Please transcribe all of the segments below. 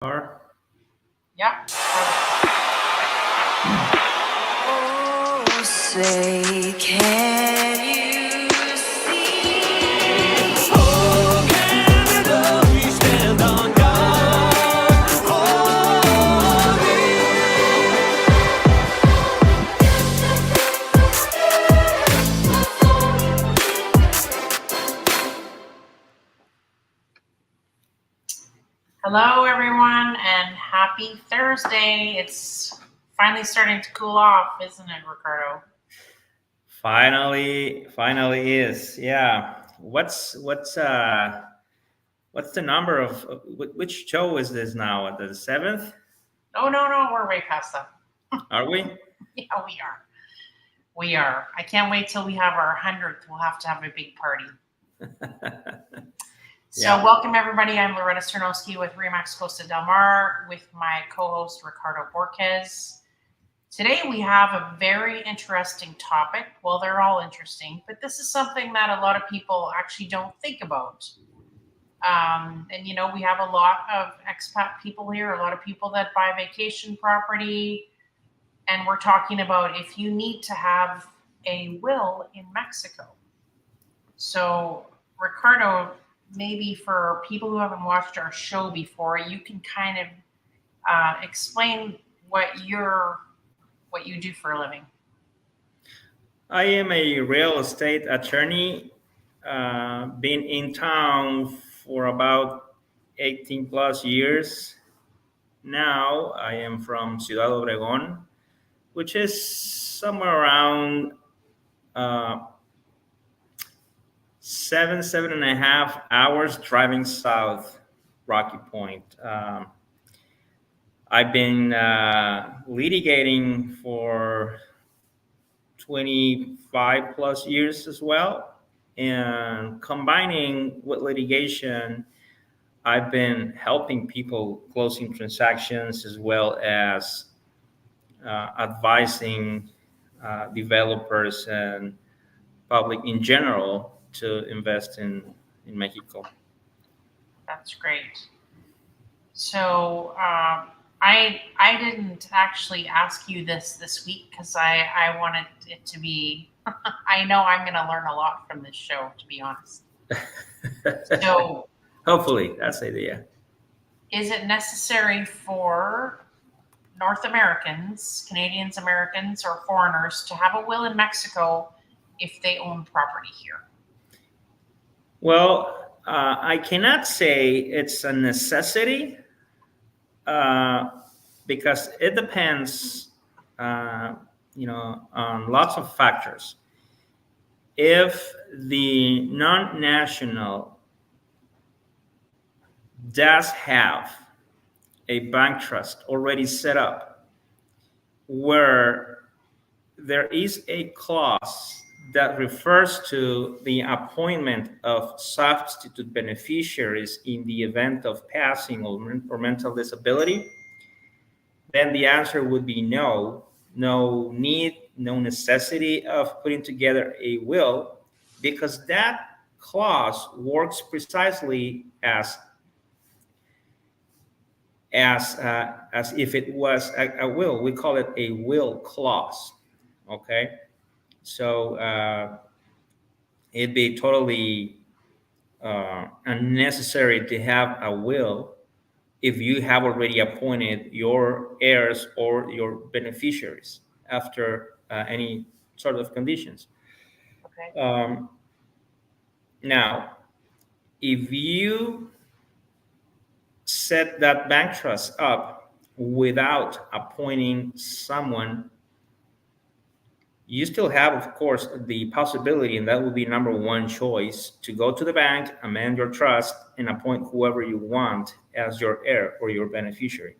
Are Yeah. Oh, say, can you see? Oh, Canada, we stand on guard. Hello, everyone, and happy Thursday. It's finally starting to cool off, isn't it, Ricardo? finally is. Yeah. What's the number of which show is this now? The seventh? Oh, no, no, we're way past that. Are we? Yeah, we are. We are. I can't wait till we have our 100th. We'll have to have a big party. So, Yeah. welcome, everybody. I'm Loretta Sernowski with Remax Costa Del Mar with my co host, Ricardo Borquez. Today, we have a very interesting topic. Well, they're all interesting, but this is something that a lot of people actually don't think about. And we have a lot of expat people here, a lot of people that buy vacation property. And we're talking about if you need to have a will in Mexico. So, Ricardo, maybe for people who haven't watched our show before, you can kind of explain what you do for a living. I am a real estate attorney. Been in town for about 18 plus years. Now I am from Ciudad Obregón, which is somewhere around uh, 7.5 hours driving south Rocky Point. I've been litigating for 25 plus years as well. And combining with litigation, I've been helping people closing transactions as well as advising developers and public in general to invest in Mexico. That's great. So I didn't actually ask you this week because I wanted it to be. I know I'm going to learn a lot from this show, to be honest. So, Hopefully, that's the idea. is it necessary for North Americans, Canadians, Americans, or foreigners to have a will in Mexico if they own property here? Well, I cannot say it's a necessity uh, because it depends, uh, on lots of factors. If the non-national does have a bank trust already set up where there is a clause that refers to the appointment of substitute beneficiaries in the event of passing or mental disability, then the answer would be no. No need, no necessity of putting together a will because that clause works precisely as if it was a will. We call it a will clause. Okay, so it'd be totally unnecessary to have a will if you have already appointed your heirs or your beneficiaries after any sort of conditions. Okay. Now, if you set that bank trust up without appointing someone, you still have, of course, the possibility, and that would be number one choice, to go to the bank, amend your trust, and appoint whoever you want as your heir or your beneficiary.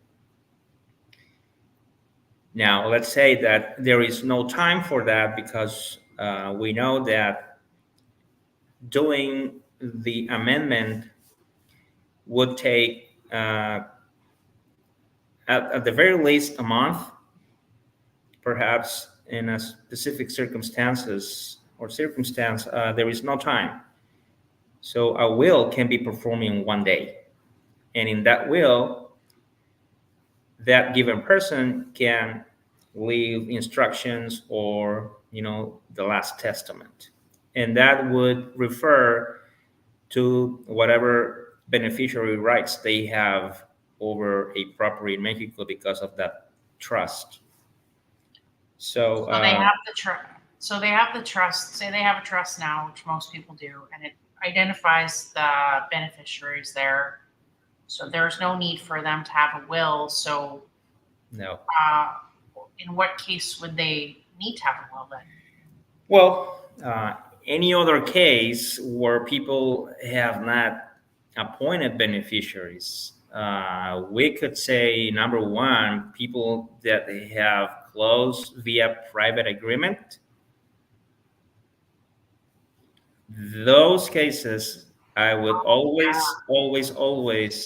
Now, let's say that there is no time for that because we know that doing the amendment would take, at the very least, a month, perhaps in a specific circumstance, there is no time. So a will can be performed in one day. And in that will, that given person can leave instructions or the last testament, and that would refer to whatever beneficiary rights they have over a property in Mexico because of that trust. So So they have the trust. So they have the trust. Say they have a trust now, which most people do, and it identifies the beneficiaries there. So there's no need for them to have a will. So, no. uh, in what case would they need to have a will then? Well, any other case where people have not appointed beneficiaries, we could say number one, people that they have closed via private agreement. Those cases, I would always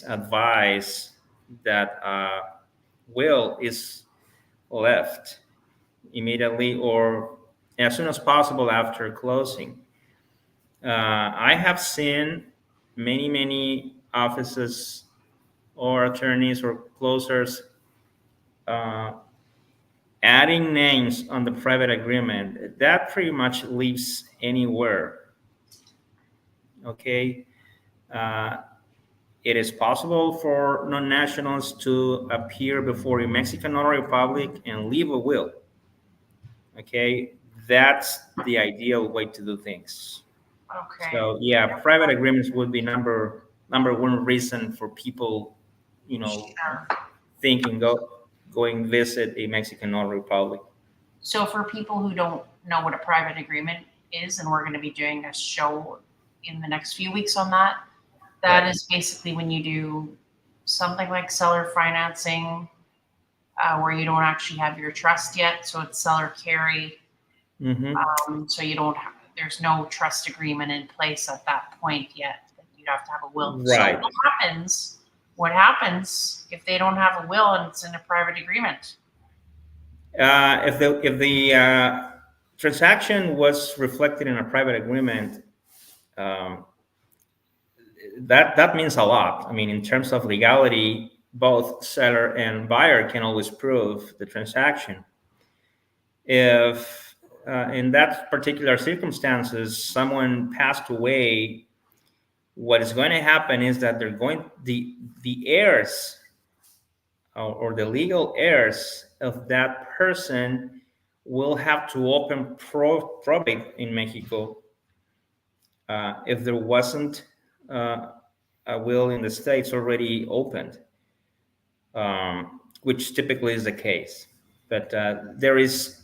advise that will is left immediately or as soon as possible after closing. I have seen many offices or attorneys or closers uh, adding names on the private agreement. That pretty much leaves anywhere. Okay. Uh, it is possible for non-nationals to appear before a Mexican notary public and leave a will. Okay, that's the ideal way to do things. Okay. So yeah, private agreements would be number one reason for people, Sure. thinking going visit a Mexican notary public. So for people who don't know what a private agreement is, and we're going to be doing a show in the next few weeks on that, that Right. is basically when you do something like seller financing, where you don't actually have your trust yet. So it's seller carry. Hmm. So you don't have, there's no trust agreement in place at that point yet. You'd have to have a will. Right. So what happens if they don't have a will and it's in a private agreement? If the transaction was reflected in a private agreement, um, that means a lot. I mean, in terms of legality, both seller and buyer can always prove the transaction. If in that particular circumstances someone passed away, what is going to happen is that the heirs or the legal heirs of that person will have to open probate in Mexico if there wasn't a will in the States already opened, which typically is the case. But there is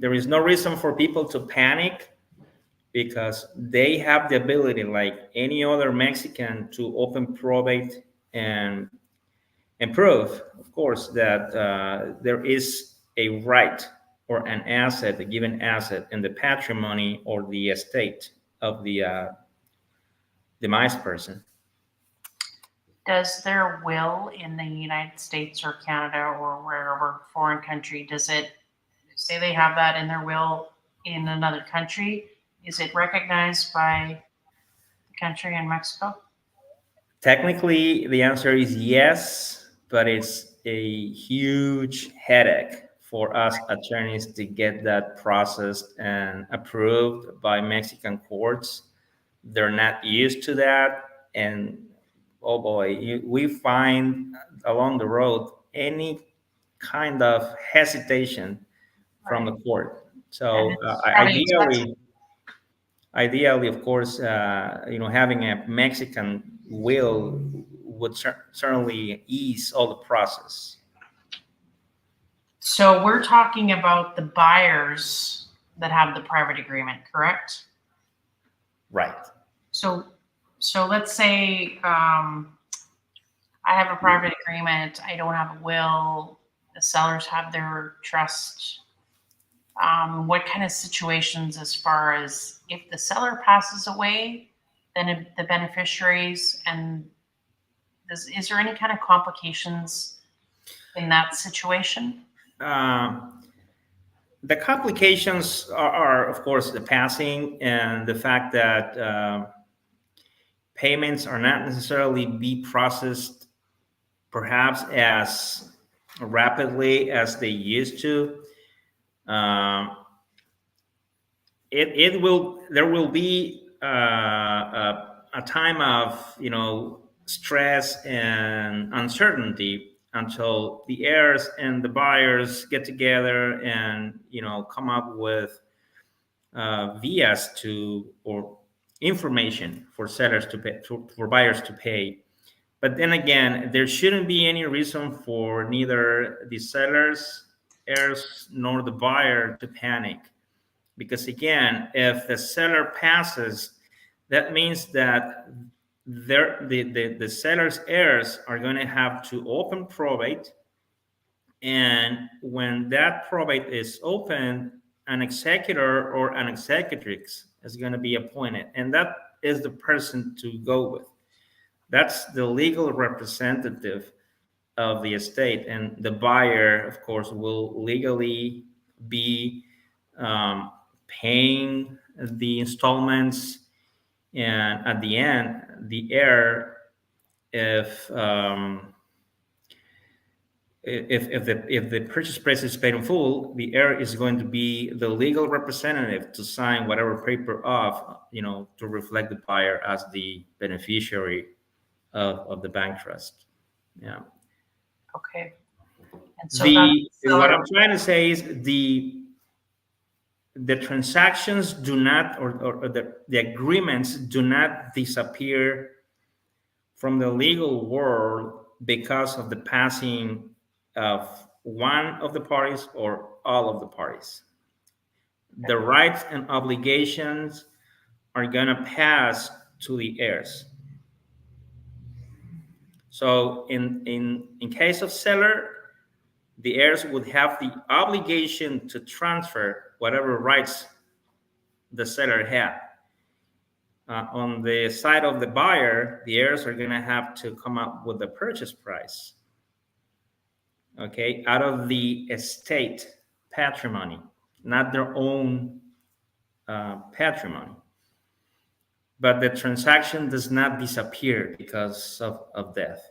no reason for people to panic because they have the ability, like any other Mexican, to open probate and prove, of course, that there is a right or an asset, a given asset in the patrimony or the estate of the demised person. Does their will in the United States or Canada or wherever foreign country, does it say they have that in their will in another country? Is it recognized by the country in Mexico? Technically, the answer is yes, but it's a huge headache for us attorneys to get that processed and approved by Mexican courts. They're not used to that. And oh boy, we find along the road any kind of hesitation from the Right. court. And So it's probably expensive. ideally, of course, having a Mexican will would certainly ease all the process. So we're talking about the buyers that have the private agreement, correct? Right. So, so let's say I have a private agreement. I don't have a will. The sellers have their trust. What kind of situations, as far as if the seller passes away, then the beneficiaries, and is there any kind of complications in that situation? The complications are, of course, the passing and the fact that payments are not necessarily be processed perhaps as rapidly as they used to. Um, it will there will be a time of stress and uncertainty until the heirs and the buyers get together and come up with vias to or information for sellers to pay for buyers to pay. But then again, there shouldn't be any reason for neither the sellers, heirs, nor the buyer to panic. Because again, if the seller passes, that means that the seller's heirs are going to have to open probate. And when that probate is open, an executor or an executrix is going to be appointed. And that is the person to go with. That's the legal representative of the estate. And the buyer, of course, will legally be paying the installments. And at the end, the heir, if the purchase price is paid in full, the heir is going to be the legal representative to sign whatever paper off, to reflect the buyer as the beneficiary of the bank trust. Yeah. Okay. And so What I'm trying to say is the transactions do not, or the agreements do not disappear from the legal world because of the passing of one of the parties or all of the parties. The rights and obligations are going to pass to the heirs. So in case of seller, the heirs would have the obligation to transfer whatever rights the seller had. On the side of the buyer, the heirs are going to have to come up with the purchase price, okay, out of the estate patrimony, not their own patrimony. But the transaction does not disappear because of death.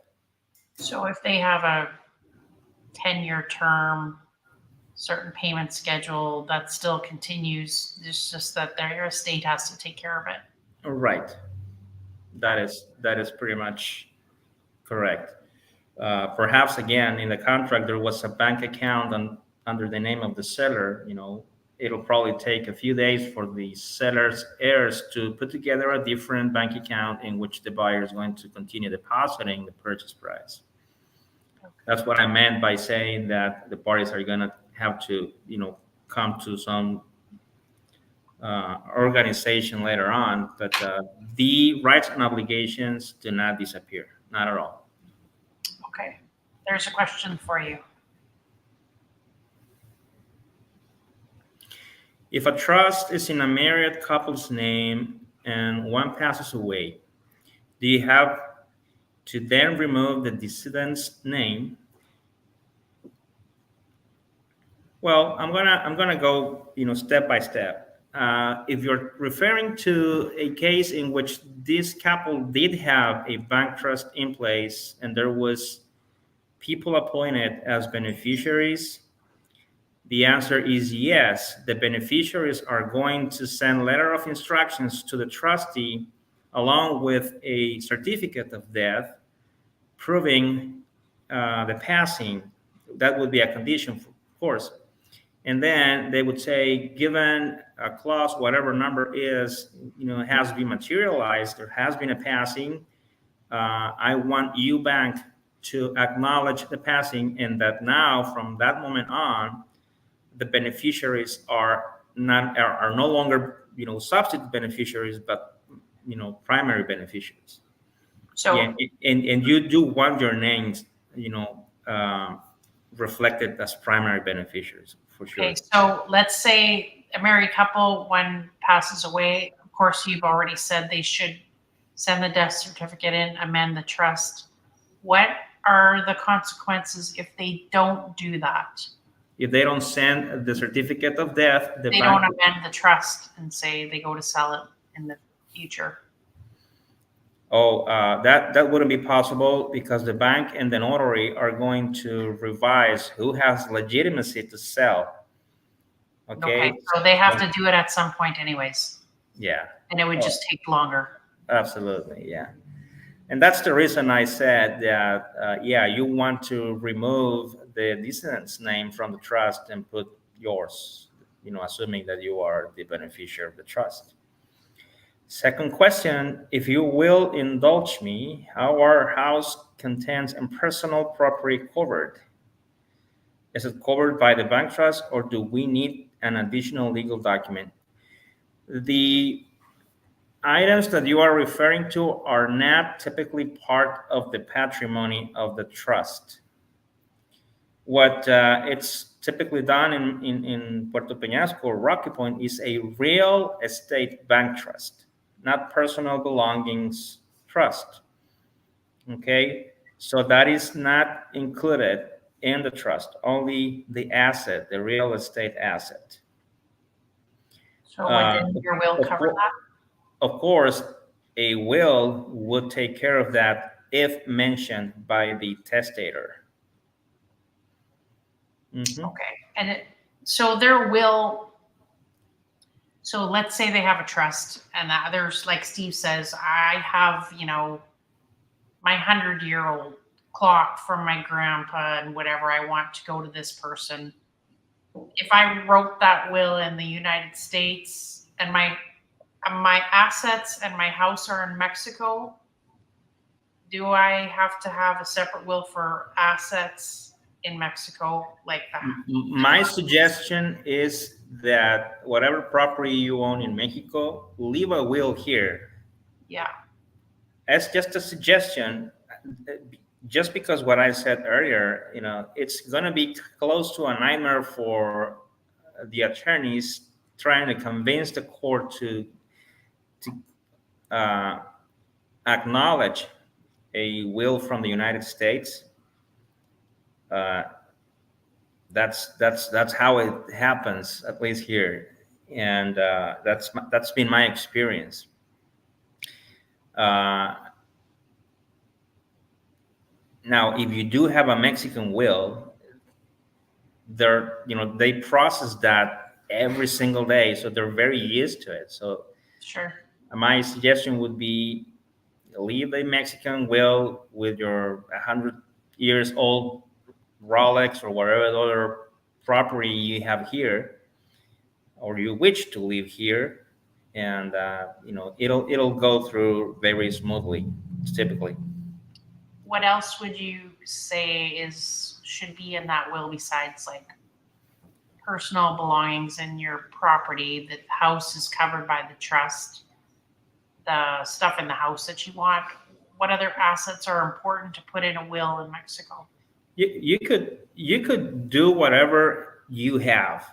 So if they have a 10-year term, certain payment schedule, that still continues. It's just that their estate has to take care of it. Right. That is pretty much correct. Perhaps again in the contract there was a bank account under the name of the seller. It'll probably take a few days for the seller's heirs to put together a different bank account in which the buyer is going to continue depositing the purchase price. That's what I meant by saying that the parties are going to have to, come to some organization later on. But the rights and obligations do not disappear, not at all. Okay. There's a question for you. If a trust is in a married couple's name and one passes away, do you have to then remove the decedent's name? Well, I'm gonna go step by step. If you're referring to a case in which this couple did have a bank trust in place and there was people appointed as beneficiaries, the answer is yes. The beneficiaries are going to send letter of instructions to the trustee along with a certificate of death proving the passing. That would be a condition, of course. And then they would say, given a clause, whatever number is, has been materialized, there has been a passing, I want you, bank, to acknowledge the passing, and that now, from that moment on, the beneficiaries are no longer substitute beneficiaries, but primary beneficiaries. So and you do want your names reflected as primary beneficiaries for sure. Okay, so let's say a married couple, one passes away. Of course, you've already said they should send the death certificate in, amend the trust. What are the consequences if they don't do that? If they don't send the certificate of death, they don't amend the trust and say they go to sell it in the future. Oh, that wouldn't be possible because the bank and the notary are going to revise who has legitimacy to sell. Okay, Okay. so they have So, to do it at some point anyways, yeah. and it would Oh, just take longer. absolutely. Yeah. And that's the reason I said that, yeah, you want to remove the descendant's name from the trust and put yours, assuming that you are the beneficiary of the trust. Second question, if you will indulge me, how are house contents and personal property covered? Is it covered by the bank trust or do we need an additional legal document? The items that you are referring to are not typically part of the patrimony of the trust. What it's typically done in Puerto Peñasco or Rocky Point is a real estate bank trust, not personal belongings trust. Okay, so that is not included in the trust, only the asset, the real estate asset. So Uh, wouldn't your will of, cover cour- that? of course, a will would take care of that if mentioned by the testator. Mhm. Okay, and so their will. So let's say they have a trust, and the others, like Steve says, I have, my 100-year-old clock from my grandpa and whatever. I want to go to this person. If I wrote that will in the United States and my assets and my house are in Mexico, do I have to have a separate will for assets in Mexico, like My suggestion is that whatever property you own in Mexico, leave a will here. yeah, As just a suggestion, just because what I said earlier, it's going to be close to a nightmare for the attorneys trying to convince the court to uh, acknowledge a will from the United States. Uh, that's how it happens, at least here, and that's been my experience. Uh, Now, if you do have a Mexican will, they process that every single day, so they're very used to it. So sure. my suggestion would be leave a Mexican will with your 100 years old Rolex or whatever other property you have here, or you wish to live here, and it'll go through very smoothly, typically. What else would you say should be in that will besides like personal belongings and your property? The house is covered by the trust. The stuff in the house that you want. What other assets are important to put in a will in Mexico? You could do whatever you have,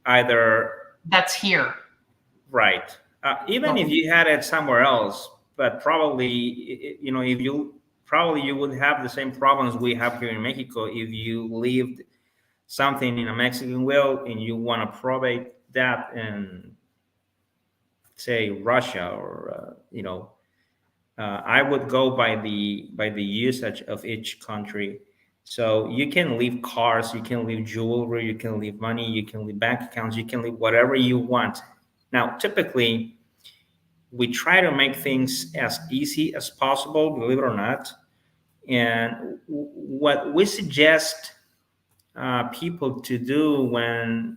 either That's here. right, even if you had it somewhere else, but probably if you would have the same problems we have here in Mexico if you lived something in a Mexican will and you want to probate that in, say, Russia, or I would go by the usage of each country. So you can leave cars, you can leave jewelry, you can leave money, you can leave bank accounts, you can leave whatever you want. Now, typically, we try to make things as easy as possible, believe it or not. And what we suggest people to do when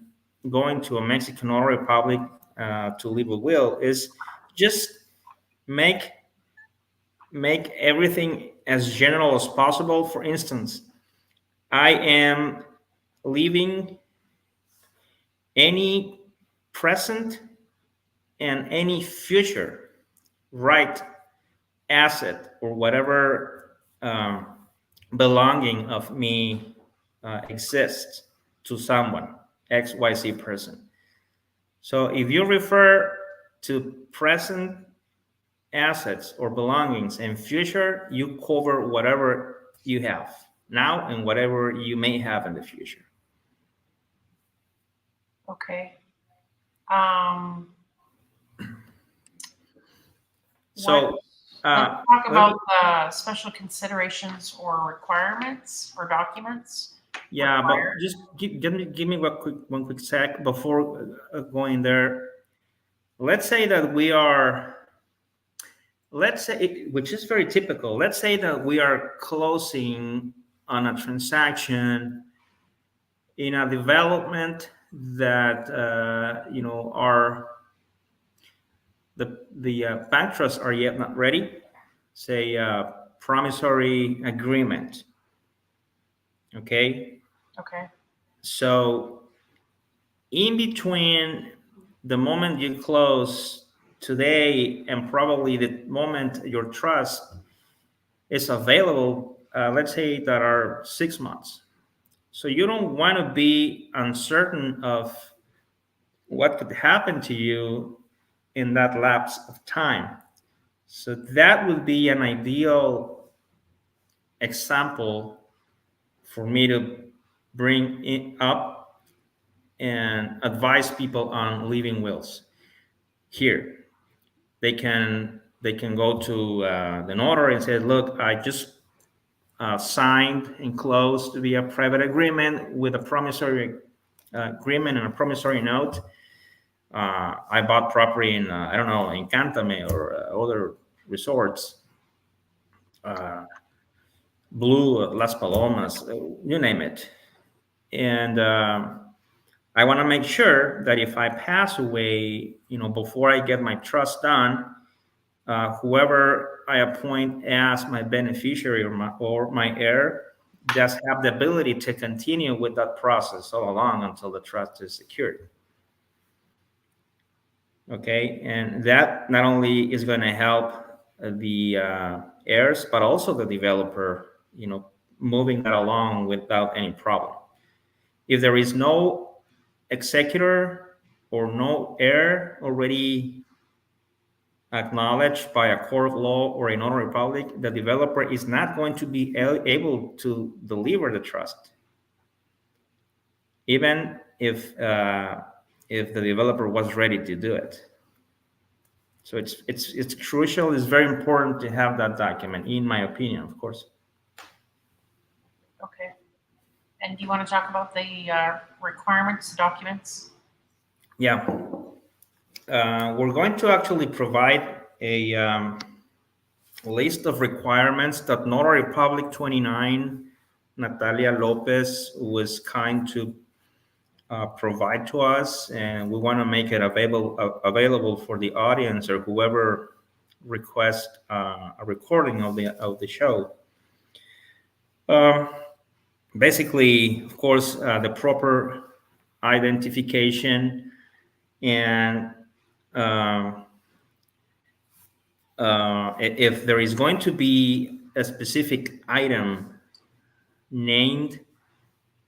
going to a Mexican or Republic to leave a will is just make make everything as general as possible. For instance, I am leaving any present and any future right asset or whatever belonging of me exists to someone, XYZ person. So if you refer to present assets or belongings and future, you cover whatever you have now and whatever you may have in the future. Okay. Um, what? So Let's Uh, talk let about me, the special considerations or requirements or documents yeah, but required. just give me one quick sec before going there. Let's say that we are, let's say, which is very typical. Let's say that we are closing on a transaction in a development that are the bank trusts are yet not ready. Say promissory agreement. Okay, Okay. so in between the moment you close today and probably the moment your trust is available, let's say that are 6 months. So you don't want to be uncertain of what could happen to you in that lapse of time. So that would be an ideal example for me to bring it up and advise people on leaving wills. Here, they can go to the notary and say, "Look, I just signed and closed via private agreement with a promissory agreement and a promissory note. I bought property in I don't know in Cantame or other resorts, uh, Blue, Las Palomas, you name it, and I want to make sure that if I pass away, before I get my trust done, whoever I appoint as my beneficiary or my heir just have the ability to continue with that process all along until the trust is secured." Okay, and that not only is going to help the heirs, but also the developer, moving that along without any problem. If there is no executor or no heir already acknowledged by a court of law or a notary public, the developer is not going to be able to deliver the trust, even if the developer was ready to do it. So it's crucial. It's very important to have that document, in my opinion, of course. Okay. And do you want to talk about the requirements, documents? Yeah, we're going to actually provide a list of requirements that Notary Public 29, Natalia Lopez, was kind to provide to us, and we want to make it available for the audience or whoever requests a recording of the show. Um, Basically, of course, the proper identification and um, if there is going to be a specific item named,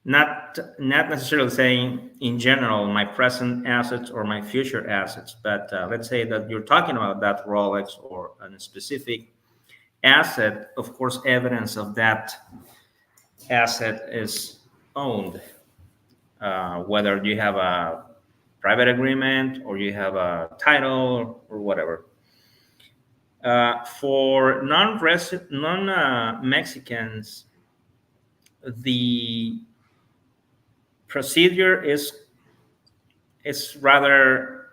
not necessarily saying in general my present assets or my future assets, but let's say that you're talking about that Rolex or a specific asset. Of course, evidence of that asset is owned, whether you have a private agreement or you have a title or whatever. For non-Mexicans, the procedure is rather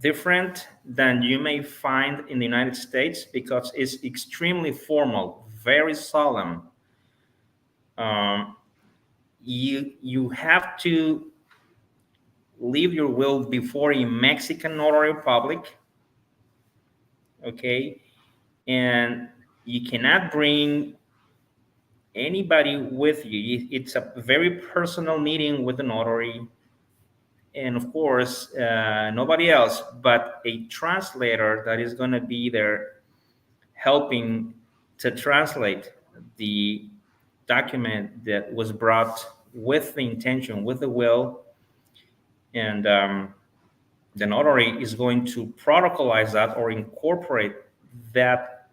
different than you may find in the United States because it's extremely formal, very solemn. Um, you have to leave your will before a Mexican notary public, okay, and you cannot bring anybody with you. It's a very personal meeting with the notary, and of course, nobody else but a translator that is going to be there helping to translate the document that was brought with the intention, with the will, and the notary is going to protocolize that or incorporate that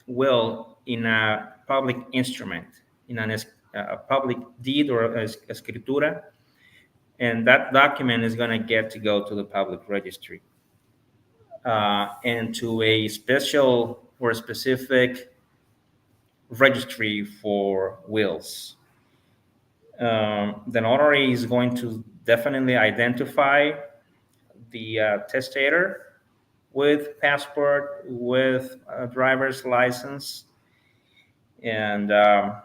will in a public instrument, in a public deed or escritura, and that document is going to get to go to the public registry. and to a special or specific registry for wills. The notary is going to definitely identify the testator with passport, with a driver's license, and the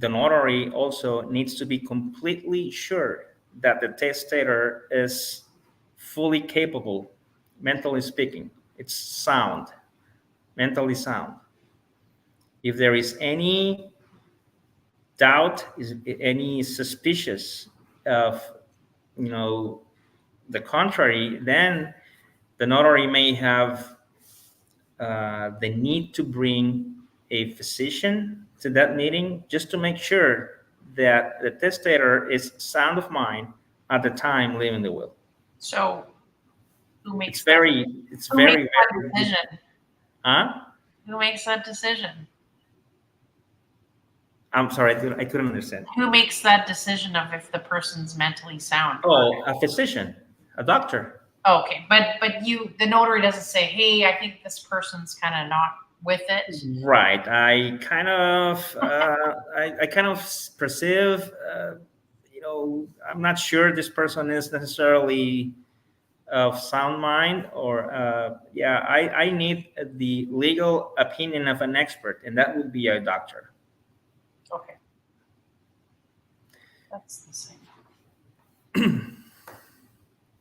notary also needs to be completely sure that the testator is fully capable, mentally speaking. It's sound, mentally sound. If there is any doubt, is any suspicious of, you know, the contrary, then the notary may have the need to bring a physician to that meeting just to make sure that the testator is sound of mind at the time leaving the will. So who It's makes very, it's that, who very, makes that very, decision? huh? Who makes that decision? I'm sorry, I couldn't understand. Who makes that decision of if the person's mentally sound? Oh, a physician, a doctor. Okay, but you, the notary doesn't say, hey, I think this person's kind of not with it. Right. I kind of, I kind of perceive, I'm not sure this person is necessarily of sound mind, or I need the legal opinion of an expert, and that would be a doctor. Okay. That's the same.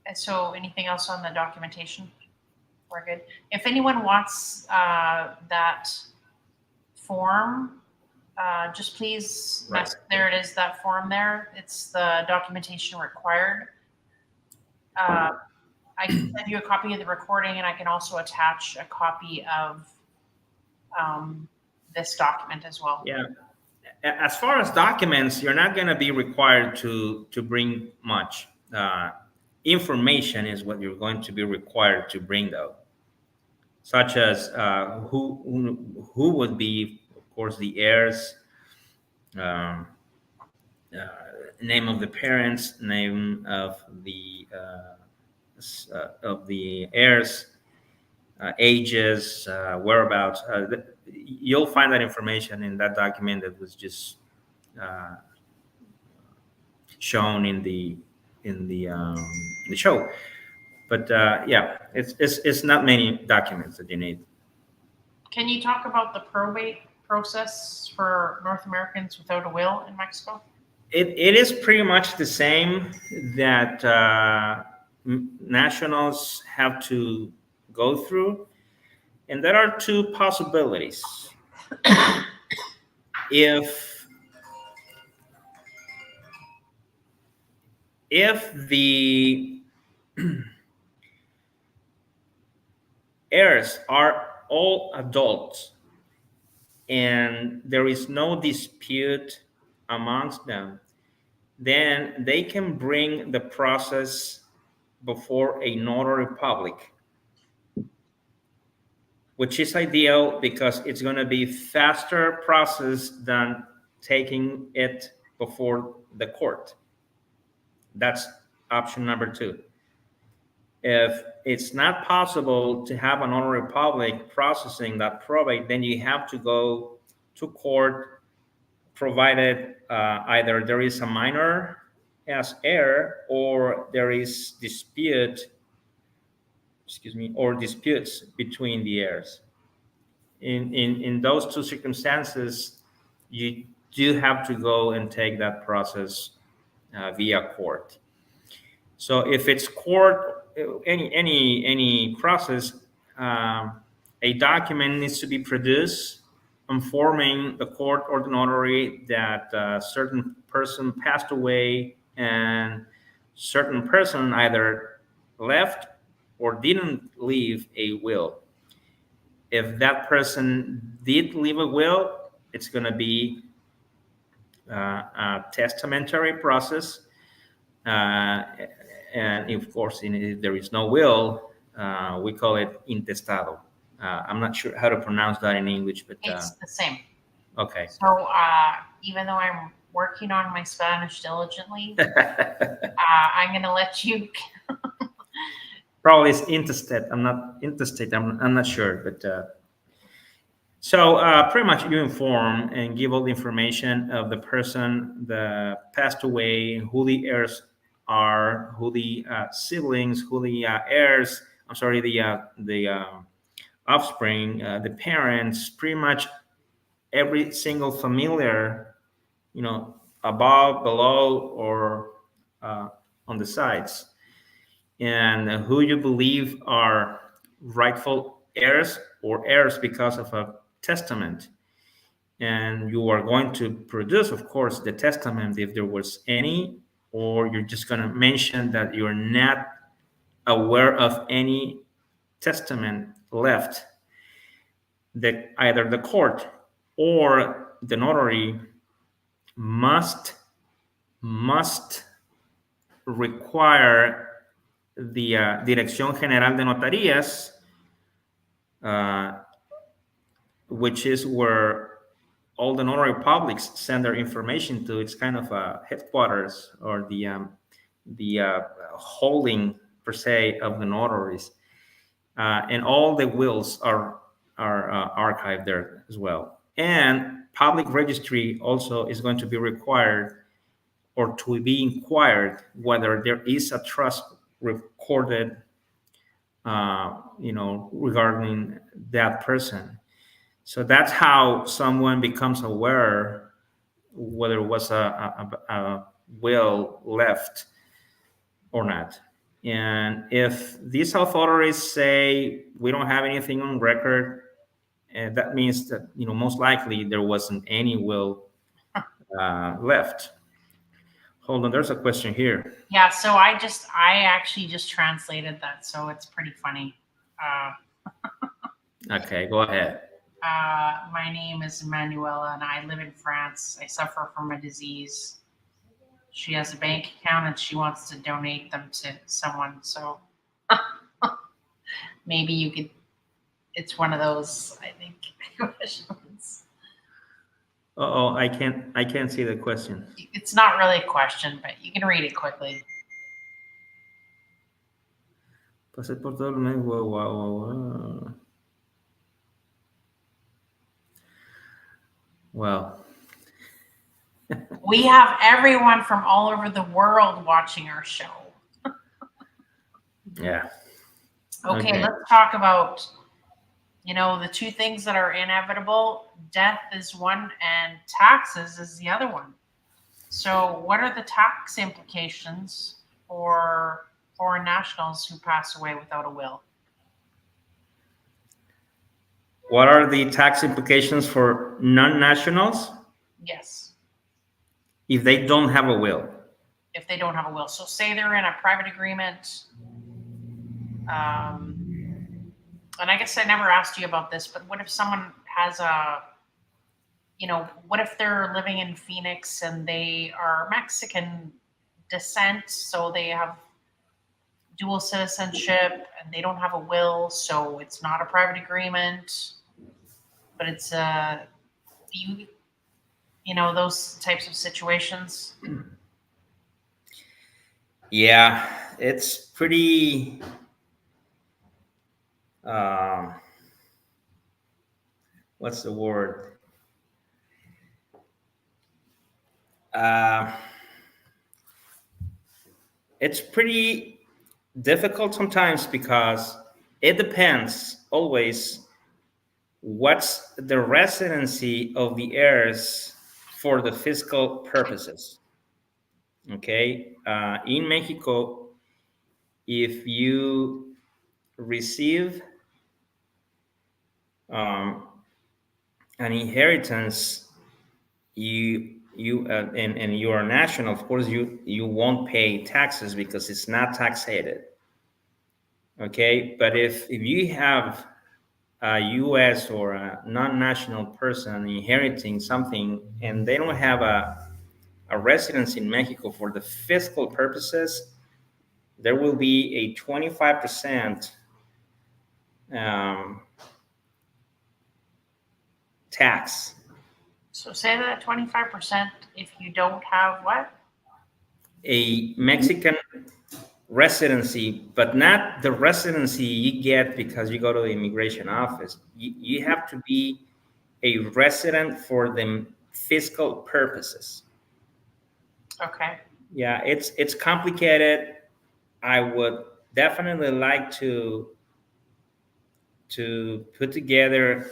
And so anything else on the documentation? We're good. If anyone wants that form, just please, Right. there it is, that form there. It's the documentation required. I can send you a copy of the recording, and I can also attach a copy of this document as well. Yeah. As far as documents, you're not going to be required to bring much. Information is what you're going to be required to bring, though, such as who would be, of course, the heirs, um, name of the parents, name of the heirs, ages, whereabouts. You'll find that information in that document that was just shown in the show. But it's not many documents that you need. Can you talk about the probate process for North Americans without a will in Mexico? It is pretty much the same that nationals have to go through, and there are two possibilities. If the heirs are all adults and there is no dispute amongst them, then they can bring the process before a notary public, which is ideal because it's going to be faster process than taking it before the court. That's option number two. If it's not possible to have a notary public processing that probate, then you have to go to court, provided either there is a minor as heir or there is disputes between the heirs. In those two circumstances, you do have to go and take that process via court. So if it's court, any process, a document needs to be produced informing the court or the notary that a certain person passed away and certain person either left or didn't leave a will. If that person did leave a will, it's going to be a testamentary process. And of course, if there is no will, we call it intestado. I'm not sure how to pronounce that in English, but It's the same. okay. So even though I'm working on my Spanish diligently, I'm going to let you Probably it's intestate. I'm not intestate. I'm not sure, but so pretty much you inform and give all the information of the person that passed away, who the heirs are, who the siblings, who the heirs. I'm sorry, the offspring, the parents, pretty much every single familiar, above, below, or uh, on the sides, and who you believe are rightful heirs or heirs because of a testament. And you are going to produce, of course, the testament if there was any, or you're just going to mention that you're not aware of any testament left. That either the court or the notary must require the Dirección General de Notarías, uh, which is where all the notary publics send their information to. It's kind of a headquarters, or the holding per se of the notaries, and all the wills are archived there as well. And public registry also is going to be required, or to be inquired, whether there is a trust recorded, regarding that person. So that's how someone becomes aware whether it was a will left or not. And if these authorities say we don't have anything on record, and that means that most likely there wasn't any will left. Hold on, there's a question here. Yeah, so I actually just translated that, so it's pretty funny. Okay, go ahead. My name is Manuela, and I live in France. I suffer from a disease. She has a bank account, and she wants to donate them to someone. So maybe you could. It's one of those, I think, questions. Oh, I can't see the question. It's not really a question, but you can read it quickly. Pasé por todo el mes, wow. Well, we have everyone from all over the world watching our show. Yeah. Okay, let's talk about, the two things that are inevitable. Death is one, and taxes is the other one. So what are the tax implications for foreign nationals who pass away without a will? What are the tax implications for non-nationals? Yes. If they don't have a will. If they don't have a will. So say they're in a private agreement. And I guess I never asked you about this, but what if someone has what if they're living in Phoenix and they are Mexican descent, so they have dual citizenship and they don't have a will, so it's not a private agreement, but it's those types of situations? Yeah, it's pretty what's the word? It's pretty difficult sometimes, because it depends always what's the residency of the heirs for the fiscal purposes. Okay, in Mexico, if you receive an inheritance, and you are national, of course you won't pay taxes because it's not taxated. Okay, but if you have a U.S. or a non-national person inheriting something and they don't have a residence in Mexico for the fiscal purposes, there will be a 25% tax. So say that 25% if you don't have what? A Mexican residency, but not the residency you get because you go to the immigration office. You have to be a resident for the fiscal purposes. Okay. Yeah, it's complicated. I would definitely like to put together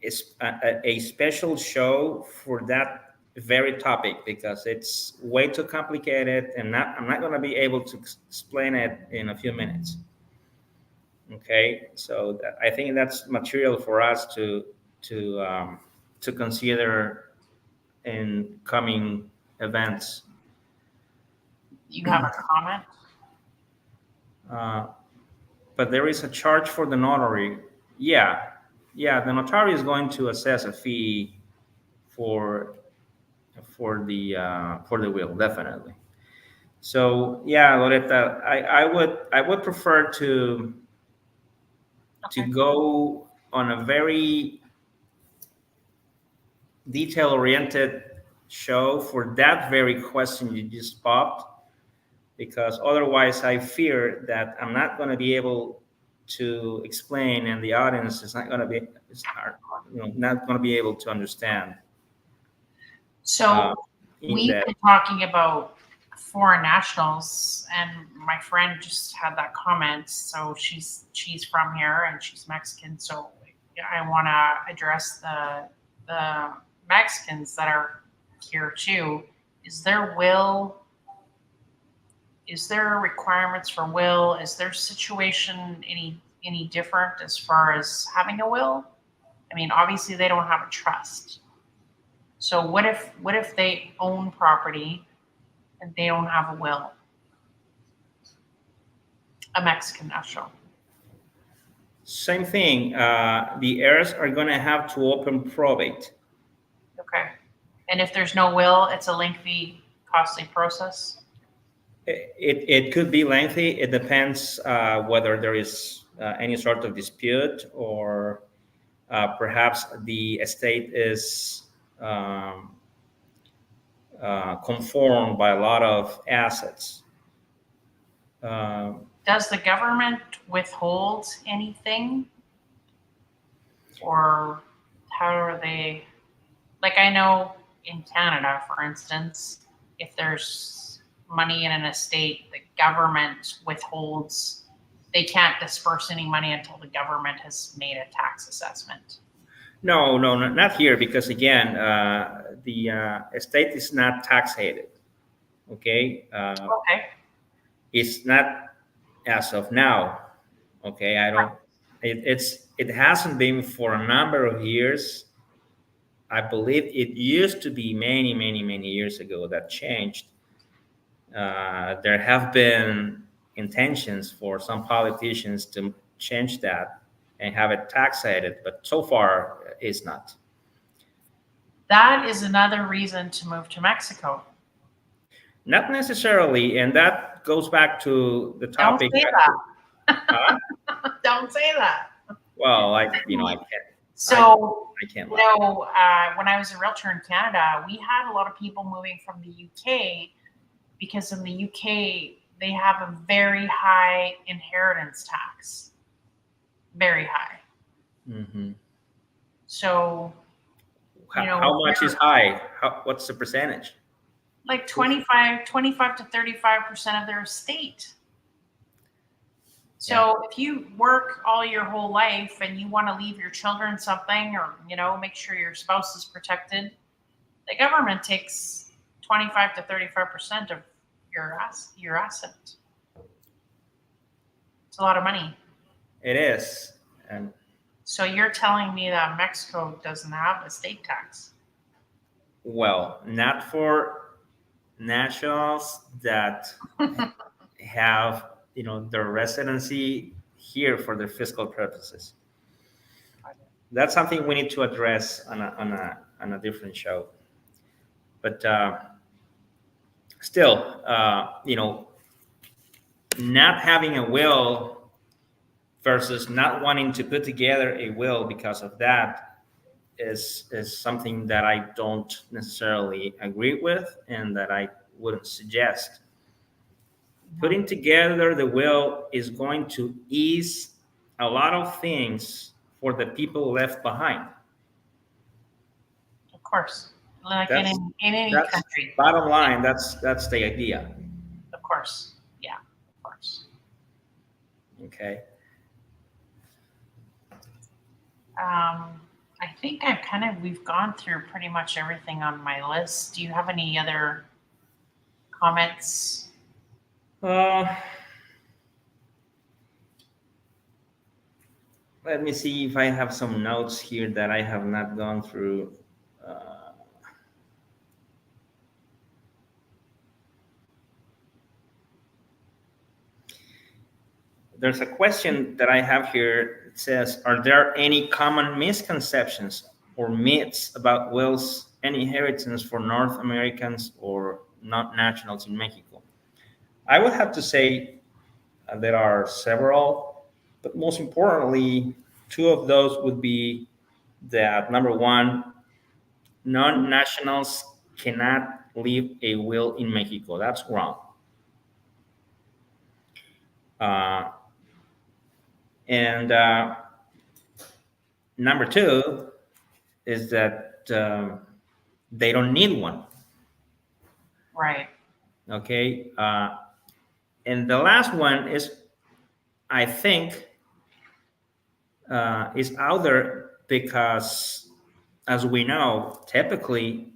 a special show for that very topic because it's way too complicated and I'm not going to be able to explain it in a few minutes. Okay, so I think that's material for us to consider in coming events. You have a comment? Uh, but there is a charge for the notary. Yeah, yeah, the notary is going to assess a fee for for the will, definitely. So yeah, Loretta, I would prefer to Okay. go on a very detail oriented show for that very question you just popped, because otherwise I fear that I'm not going to be able to explain and the audience is not going to be not going to be able to understand uh, So in we've that. been talking about foreign nationals, and my friend just had that comment. So she's from here and she's Mexican. So I want to address the Mexicans that are here too. Is there will? Is there requirements for will? Is their situation any different as far as having a will? I mean, obviously they don't have a trust. So what if they own property and they don't have a will? A Mexican national. Same thing. The heirs are going to have to open probate. Okay. And if there's no will, it's a lengthy, costly process. It could be lengthy. It depends whether there is any sort of dispute or perhaps the estate is conformed by a lot of assets. Does the government withhold anything? Or how are they? Like, I know in Canada, for instance, if there's money in an estate, the government withholds, they can't disperse any money until the government has made a tax assessment. No, no, not here because again, the estate is not taxated. Okay, Okay. it's not as of now. Okay, I don't. It hasn't been for a number of years. I believe it used to be many, many, many years ago that changed. There have been intentions for some politicians to change that and have it taxated, but so far it's not. That is another reason to move to Mexico. Not necessarily, and that goes back to the Don't topic. say Huh? that. Don't say that. Well, I can't. So, I can't you lie. know, when I was a realtor in Canada, we had a lot of people moving from the UK because in the UK they have a very high inheritance tax, very high. Hmm. So, How, you know, how much is high? What's the percentage? like 25 to 35% of their estate. So if you work all your whole life and you want to leave your children something, or you know, make sure your spouse is protected, the government takes 25 to 35% of your asset. It's a lot of money. It is, and So you're telling me that Mexico doesn't have a state tax? well, not for nationals that have their residency here for their fiscal purposes. That's something we need to address on a different show. But still, not having a will versus not wanting to put together a will because of that is something that I don't necessarily agree with and that I wouldn't suggest. Putting together the will is going to ease a lot of things for the people left behind. Of course. Like That's in any that's country. bottom line. That's the idea. Of course. Yeah, of course. Okay. I think we've gone through pretty much everything on my list. Do you have any other comments? Uh, Let me see if I have some notes here that I have not gone through. Uh, there's a question that I have here. It says, are there any common misconceptions or myths about wills and inheritance for North Americans or not nationals in Mexico? I would have to say there are several, but most importantly, two of those would be that number one, non-nationals cannot leave a will in Mexico. That's wrong. Uh, and number two is that they don't need one. Right. Okay. And the last one is, I think, is out there because, as we know, typically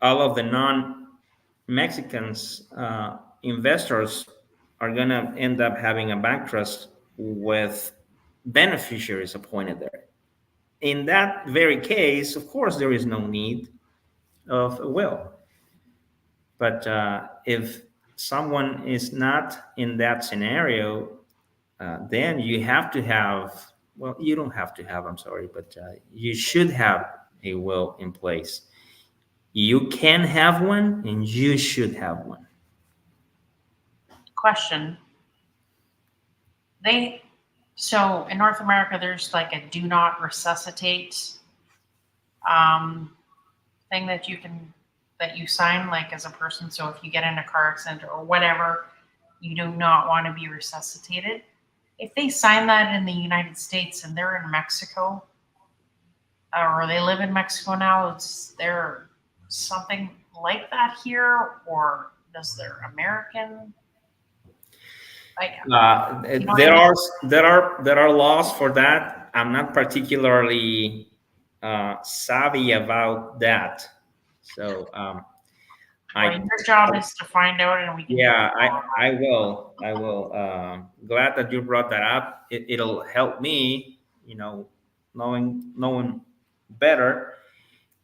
all of the non-Mexicans investors are going to end up having a bank trust with beneficiaries appointed there. In that very case, of course, there is no need of a will. But if someone is not in that scenario, then you have to have, well, you don't have to have, I'm sorry, but you should have a will in place. You can have one and you should have one. Question. So in North America, there's like a do not resuscitate thing that you sign like as a person. So if you get in a car accident or whatever, you do not want to be resuscitated. If they sign that in the United States and they're in Mexico, or they live in Mexico now, is there something like that here, or does their American like there are laws for that. I'm not particularly savvy about that, so your job is to find out, and we can. Yeah, I will. Glad that you brought that up. It'll help me, knowing better,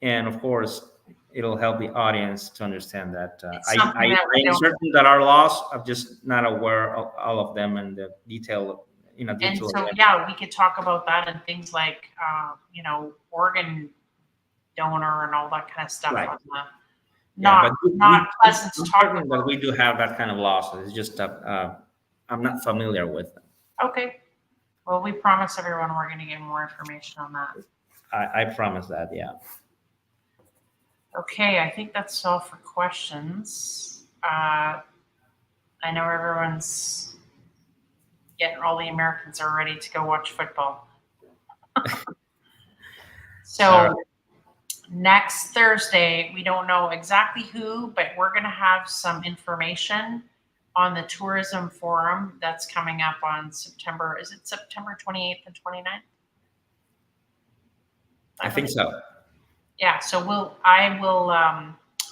and of course, it'll help the audience to understand that. I am certain that our laws. I'm just not aware of all of them and the detail. And so, yeah, we could talk about that and things like, organ donor and all that kind of stuff. Right. On the, not pleasant to talk about. But we do have that kind of laws. It's just I'm not familiar with them. Okay. Well, we promise everyone we're going to get more information on that. I promise that, yeah. Okay, I think that's all for questions. I know everyone's all the Americans are ready to go watch football. So next Thursday, we don't know exactly who, but we're going to have some information on the tourism forum that's coming up on September 28th and 29th? I think so. Yeah, so I will,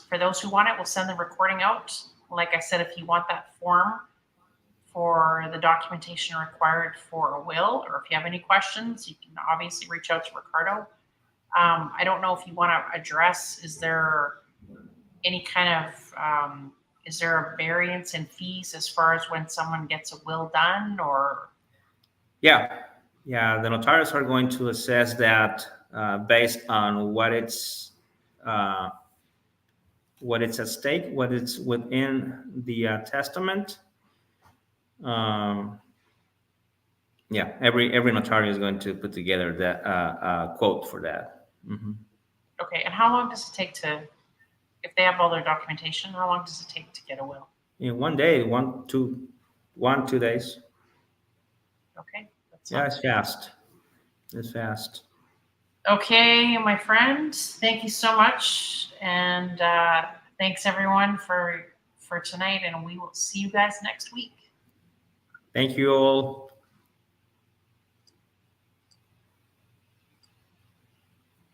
for those who want it, we'll send the recording out. Like I said, if you want that form for the documentation required for a will, or if you have any questions, you can obviously reach out to Ricardo. I don't know if you want to address, is there any kind of, is there a variance in fees as far as when someone gets a will done, or? Yeah, the notarios are going to assess that based on what it's at stake, what it's within the testament. Every notary is going to put together that quote for that. Mm-hmm. Okay, and how long does it take if they have all their documentation, how long does it take to get a will? in 1 day, 2 days. Okay. That's Yeah, it's fast. It's fast. Okay, my friend. Thank you so much, and thanks everyone for tonight. And we will see you guys next week. Thank you all.